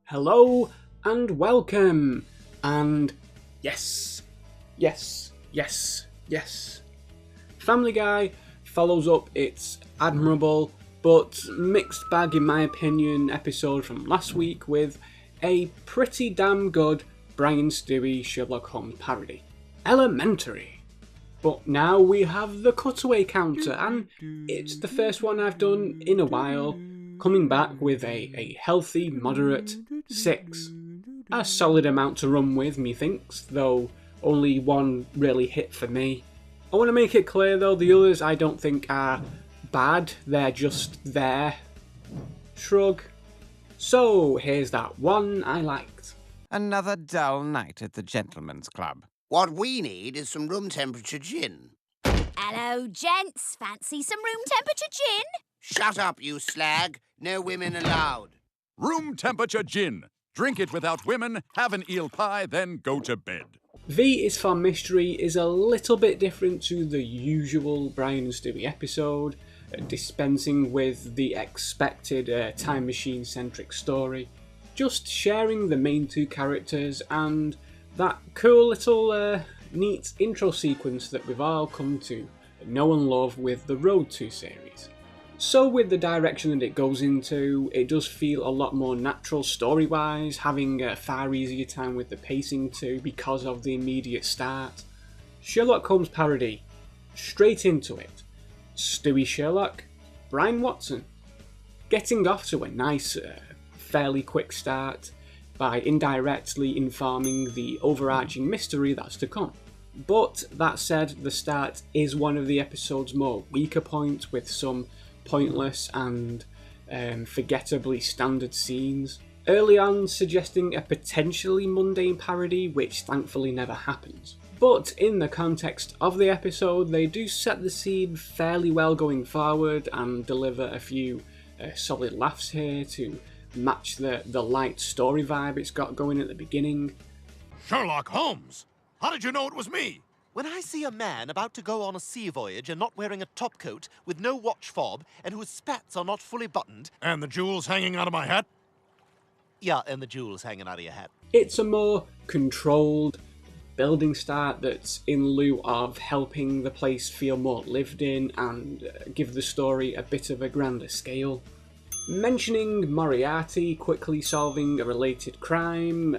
Hello and welcome, and yes. Family Guy follows up its admirable but mixed bag in my opinion episode from last week with a pretty damn good Brian Stewie Sherlock Holmes parody. Elementary. But now we have the cutaway counter, and it's the first one I've done in a while, coming back with a healthy, moderate 6. A solid amount to run with, methinks, though only one really hit for me. I want to make it clear though, the others I don't think are bad, they're just there. Shrug. So here's that one I liked. Another dull night at the gentleman's club. What we need is some room temperature gin. Hello, gents. Fancy some room temperature gin? Shut up, you slag. No women allowed. Room temperature gin. Drink it without women, have an eel pie, then go to bed. V is for Mystery is a little bit different to the usual Brian and Stewie episode, dispensing with the expected time machine centric story, just sharing the main two characters and that cool little neat intro sequence that we've all come to know and love with the Road to series. So with the direction that it goes into, it does feel a lot more natural story-wise, having a far easier time with the pacing too because of the immediate start. Sherlock Holmes parody, straight into it. Stewie Sherlock, Brian Watson. Getting off to a nice, fairly quick start by indirectly informing the overarching mystery that's to come. But that said, the start is one of the episode's more weaker points with some pointless and forgettably standard scenes. Early on suggesting a potentially mundane parody, which thankfully never happens. But in the context of the episode, they do set the scene fairly well going forward and deliver a few solid laughs here to match the light story vibe it's got going at the beginning. Sherlock Holmes! How did you know it was me? When I see a man about to go on a sea voyage and not wearing a topcoat, with no watch fob, and whose spats are not fully buttoned... And the jewels hanging out of my hat? Yeah, and the jewels hanging out of your hat. It's a more controlled building start that's in lieu of helping the place feel more lived in and give the story a bit of a grander scale. Mentioning Moriarty quickly solving a related crime,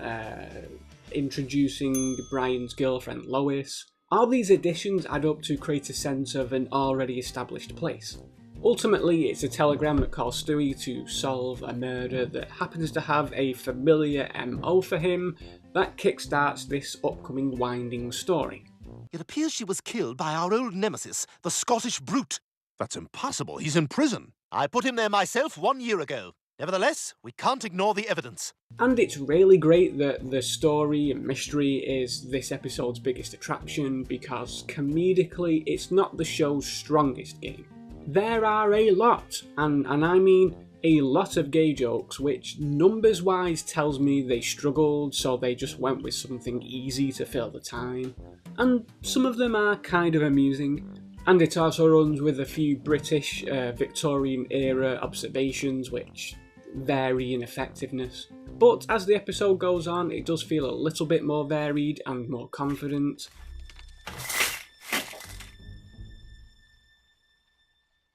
introducing Brian's girlfriend Lois. All these additions add up to create a sense of an already established place. Ultimately, it's a telegram that calls Stewie to solve a murder that happens to have a familiar MO for him that kickstarts this upcoming winding story. It appears she was killed by our old nemesis, the Scottish brute. That's impossible. He's in prison. I put him there myself 1 year ago. Nevertheless, we can't ignore the evidence. And it's really great that the story and mystery is this episode's biggest attraction because comedically it's not the show's strongest game. There are a lot, and I mean a lot of gay jokes, which numbers wise tells me they struggled, so they just went with something easy to fill the time. And some of them are kind of amusing. And it also runs with a few British Victorian era observations which vary in effectiveness. But as the episode goes on, it does feel a little bit more varied and more confident.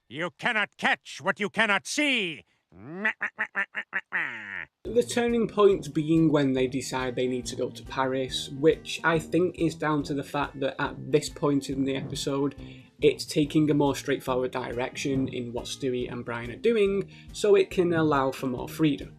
You cannot catch what you cannot see. The turning point being when they decide they need to go to Paris, which I think is down to the fact that at this point in the episode, it's taking a more straightforward direction in what Stewie and Brian are doing, so it can allow for more freedom.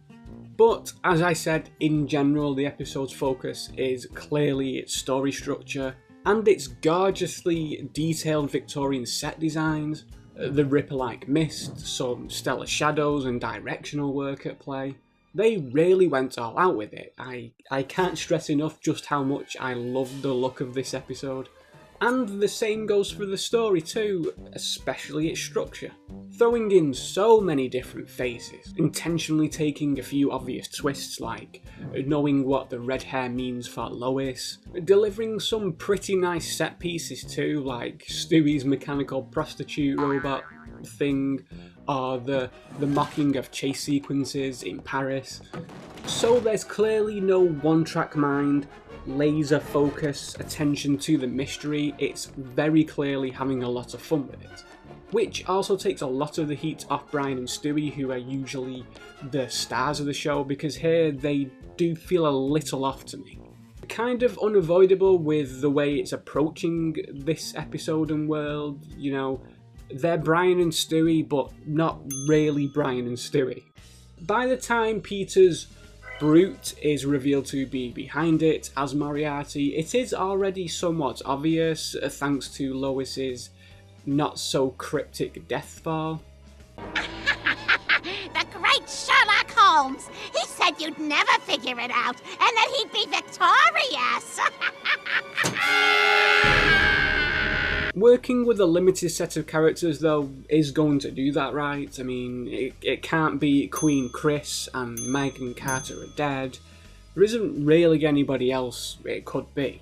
But, as I said, in general, the episode's focus is clearly its story structure, and its gorgeously detailed Victorian set designs, the Ripper-like mist, some stellar shadows and directional work at play. They really went all out with it. I can't stress enough just how much I loved the look of this episode. And the same goes for the story too, especially its structure. Throwing in so many different faces, intentionally taking a few obvious twists like knowing what the red hair means for Lois, delivering some pretty nice set pieces too, like Stewie's mechanical prostitute robot thing, or the mocking of chase sequences in Paris. So there's clearly no one-track mind, laser focus, attention to the mystery. It's very clearly having a lot of fun with it. Which also takes a lot of the heat off Brian and Stewie, who are usually the stars of the show, because here they do feel a little off to me. Kind of unavoidable with the way it's approaching this episode and world, you know, they're Brian and Stewie, but not really Brian and Stewie. By the time Peter's Brute is revealed to be behind it as Moriarty, it is already somewhat obvious, thanks to Lois's not so cryptic death fall. The great Sherlock Holmes! He said you'd never figure it out, and that he'd be victorious! Working with a limited set of characters, though, is going to do that right. I mean, it can't be Queen Chris and Megan Carter are dead. There isn't really anybody else it could be.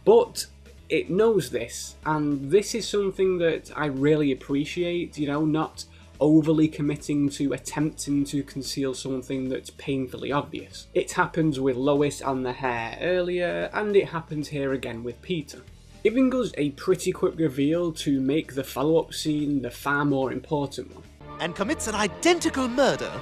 But it knows this, and this is something that I really appreciate, you know, not overly committing to attempting to conceal something that's painfully obvious. It happens with Lois and the hair earlier, and it happens here again with Peter. Giving us a pretty quick reveal to make the follow-up scene the far more important one. And commits an identical murder.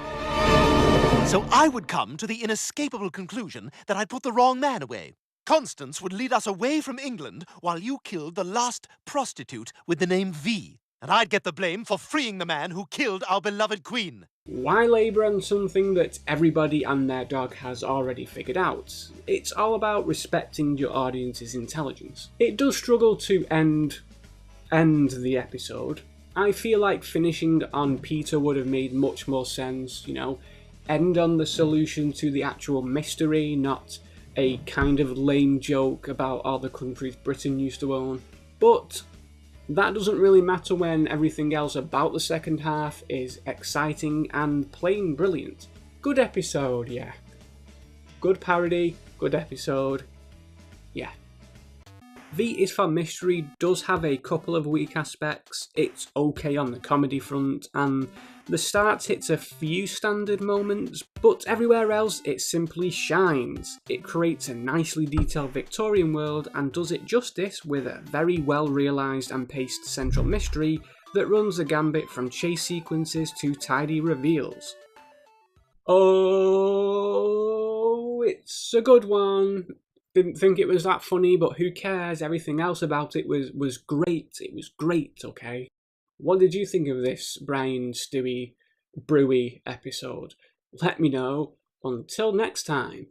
So I would come to the inescapable conclusion that I'd put the wrong man away. Constance would lead us away from England while you killed the last prostitute with the name V. And I'd get the blame for freeing the man who killed our beloved queen. Why labour on something that everybody and their dog has already figured out? It's all about respecting your audience's intelligence. It does struggle to end the episode. I feel like finishing on Peter would have made much more sense, you know, end on the solution to the actual mystery, not a kind of lame joke about all the countries Britain used to own. But that doesn't really matter when everything else about the second half is exciting and plain brilliant. Good episode, yeah. Good parody, good episode, yeah. V is for Mystery does have a couple of weak aspects. It's okay on the comedy front, and the start hits a few standard moments, but everywhere else it simply shines. It creates a nicely detailed Victorian world and does it justice with a very well realised and paced central mystery that runs the gambit from chase sequences to tidy reveals. Oh, it's a good one. Didn't think it was that funny, but who cares? Everything else about it was great. It was great, okay? What did you think of this Brian, Stewie, Brewy episode? Let me know. Until next time.